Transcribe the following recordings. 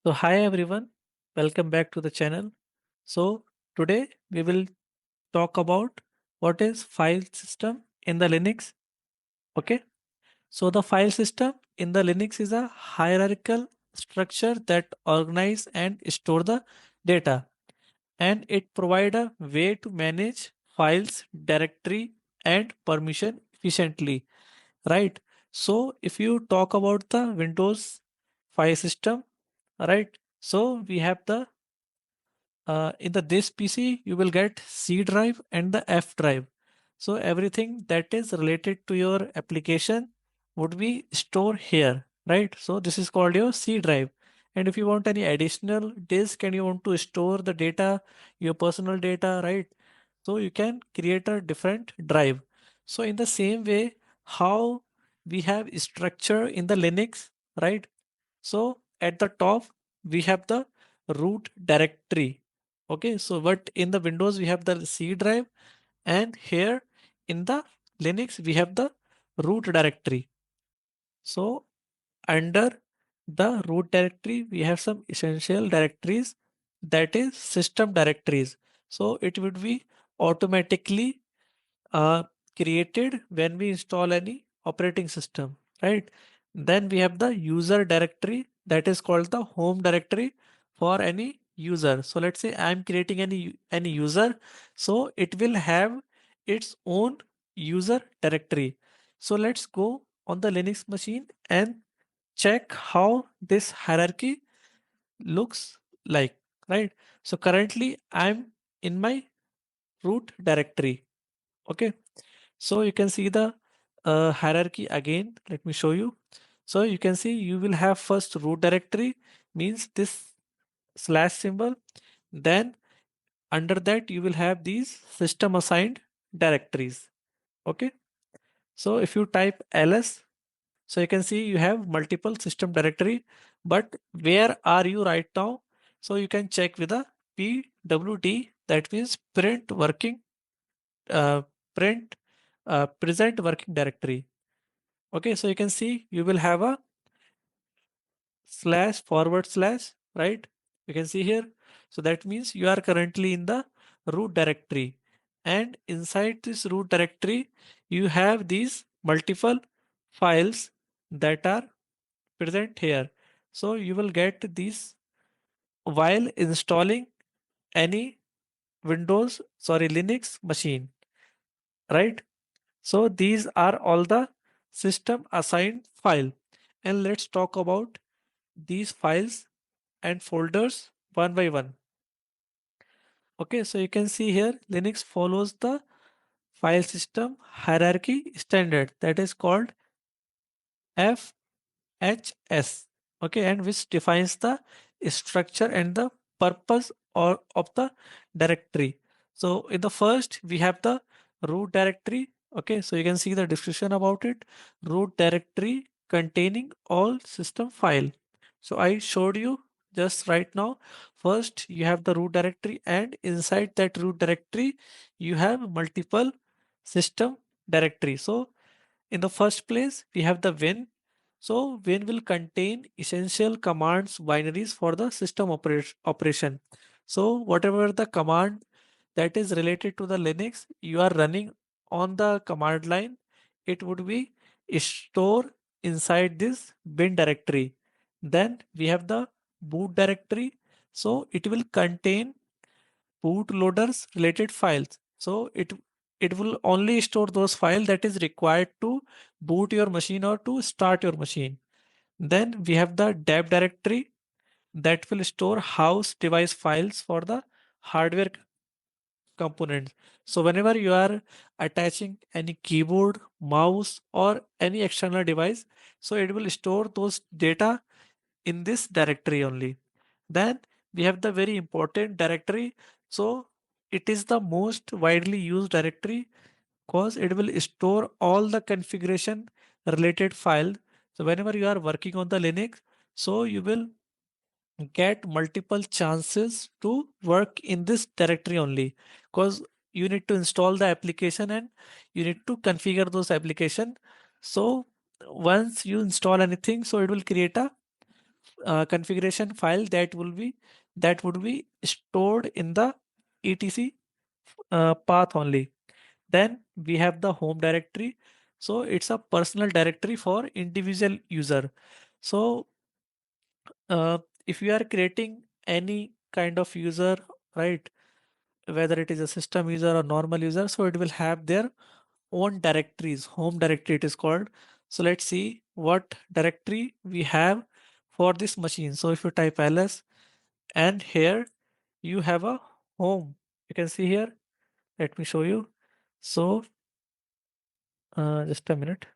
So hi everyone, welcome back to the channel. So today we will talk about what is file system in the Linux. Okay. So the file system in the Linux is a hierarchical structure that organize and store the data, and it provide a way to manage files, directory and permission efficiently, right? So if you talk about the Windows file system, right? So we have the in the this PC you will get C drive and the F drive. So everything that is related to your application would be stored here, right? So this is called your C drive. And if you want any additional disk and you want to store the data, your personal data, right? So you can create a different drive. So in the same way, how we have structure in the Linux, right? So at the top, we have the root directory. Okay, so but in the Windows, we have the C drive, and here in the Linux, we have the root directory. So under the root directory, we have some essential directories, that is system directories. So it would be automatically uh, created when we install any operating system, right? Then we have the user directory, that is called the home directory for any user. So let's say I'm creating any user, so it will have its own user directory. So let's go on the Linux machine and check how this hierarchy looks like, right? So currently I'm in my root directory. Okay, so you can see the hierarchy again. Let me show you. So you can see you will have first root directory, means this slash symbol. Then under that you will have these system assigned directories. Okay. So if you type ls, so you can see you have multiple system directory, but where are you right now? So you can check with a pwd, that means uh, print present working directory. Okay, so you can see you will have a slash forward slash, right? You can see here. So that means you are currently in the root directory. And inside this root directory, you have these multiple files that are present here. So you will get these while installing any Linux machine, right? So these are all the system assigned file. And let's talk about these files and folders one by one. Okay, so you can see here Linux follows the file system hierarchy standard, that is called FHS. Okay, and which defines the structure and the purpose or of the directory. So in the first we have the root directory. Okay, so you can see the description about it. Root directory containing all system file. So I showed you just right now. First you have the root directory, and inside that root directory you have multiple system directory. So in the first place, we have the Win. So Win will contain essential commands binaries for the system operation. So whatever the command that is related to the Linux you are running on the command line, it would be stored inside this bin directory. Then we have the boot directory. So it will contain bootloaders related files. So it will only store those files that is required to boot your machine or to start your machine. Then we have the dev directory that will store house device files for the hardware components. So whenever you are attaching any keyboard, mouse, or any external device, so it will store those data in this directory only. Then we have the very important directory. So it is the most widely used directory because it will store all the configuration related file. So whenever you are working on the Linux, so you will get multiple chances to work in this directory only, because you need to install the application and you need to configure those application. So once you install anything, so it will create a configuration file that would be stored in the etc path only. Then we have the home directory. So it's a personal directory for individual user. So uh, if you are creating any kind of user, right, whether it is a system user or normal user, so it will have their own directories. Home directory it is called. So let's see what directory we have for this machine. So if you type ls, and here you have a home, you can see here. Let me show you. So just a minute.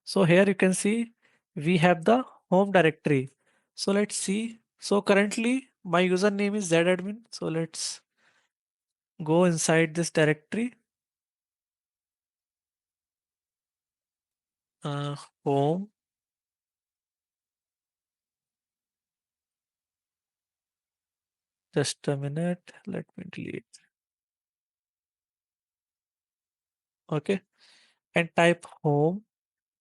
So here you can see we have the home directory. So let's see. So currently my username is zadmin. So let's go inside this directory. uh, Home. Just a minute. Let me delete. Okay. And type home.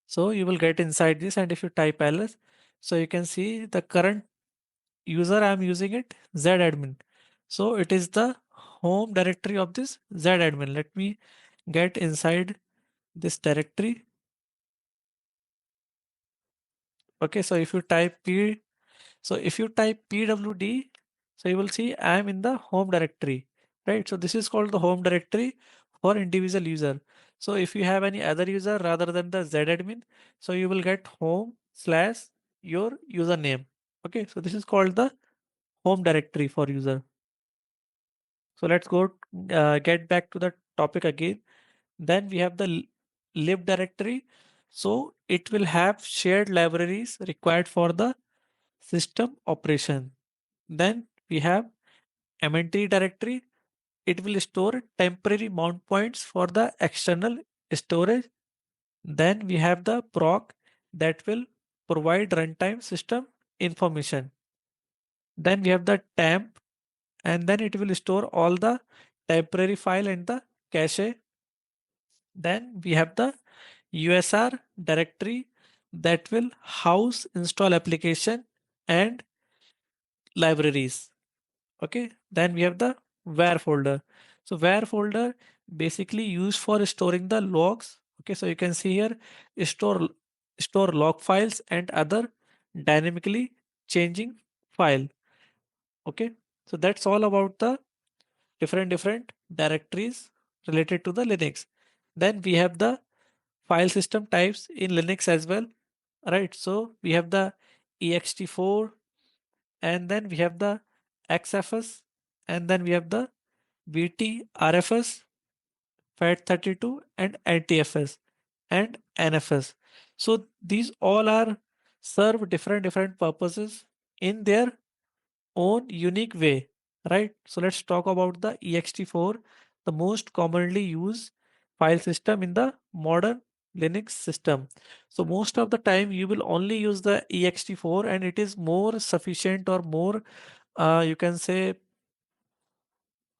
So you will get inside this, and if you type ls, so you can see the current user I'm using it zadmin. So it is the home directory of this zadmin. Let me get inside this directory. Okay, so if you type pwd, so you will see I am in the home directory, right? So this is called the home directory for individual user. So if you have any other user rather than the zadmin, so you will get home slash your username. Okay, so this is called the home directory for user. So let's go get back to the topic again. Then we have the lib directory. So it will have shared libraries required for the system operation. Then we have mnt directory. It will store temporary mount points for the external storage. Then we have the proc that will provide runtime system information. Then we have the temp, and then it will store all the temporary file in the cache. Then we have the USR directory that will house install application and libraries. Okay, then we have the where folder. So where folder basically used for storing the logs. Okay, so you can see here store log files and other dynamically changing file. Okay, so that's all about the different directories related to the Linux. Then we have the file system types in Linux as well, right? So we have the ext4, and then we have the xfs, and then we have the btrfs, FAT32, and NTFS and NFS. So these all are serve different purposes in their own unique way, right? So let's talk about the ext4, the most commonly used file system in the modern Linux system. So most of the time you will only use the ext4, and it is more sufficient or more you can say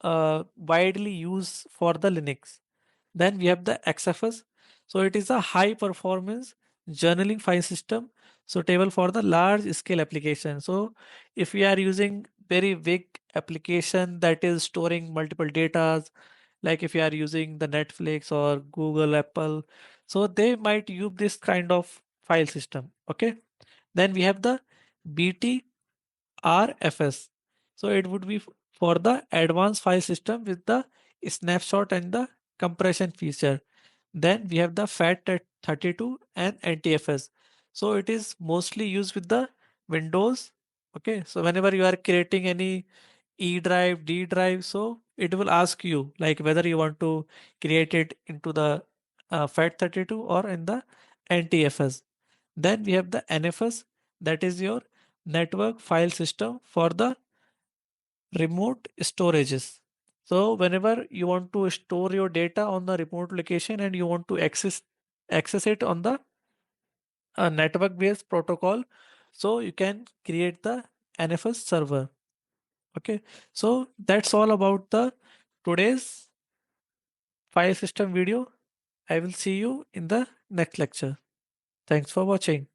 widely used for the Linux. Then we have the XFS. So it is a high performance journaling file system suitable for the large scale application. So if we are using very big application that is storing multiple datas, like if you are using the Netflix or Google, Apple, so they might use this kind of file system. Okay. Then we have the BTRFS. So it would be for the advanced file system with the snapshot and the compression feature. Then we have the FAT32 and NTFS. So it is mostly used with the Windows. Okay, so whenever you are creating any E drive, D drive, so it will ask you like whether you want to create it into the FAT32 or in the NTFS. Then we have the NFS, that is your network file system for the remote storages. So whenever you want to store your data on the remote location and you want to access it on the network based protocol, so you can create the NFS server. Okay, so that's all about the today's file system video. I will see you in the next lecture. Thanks for watching.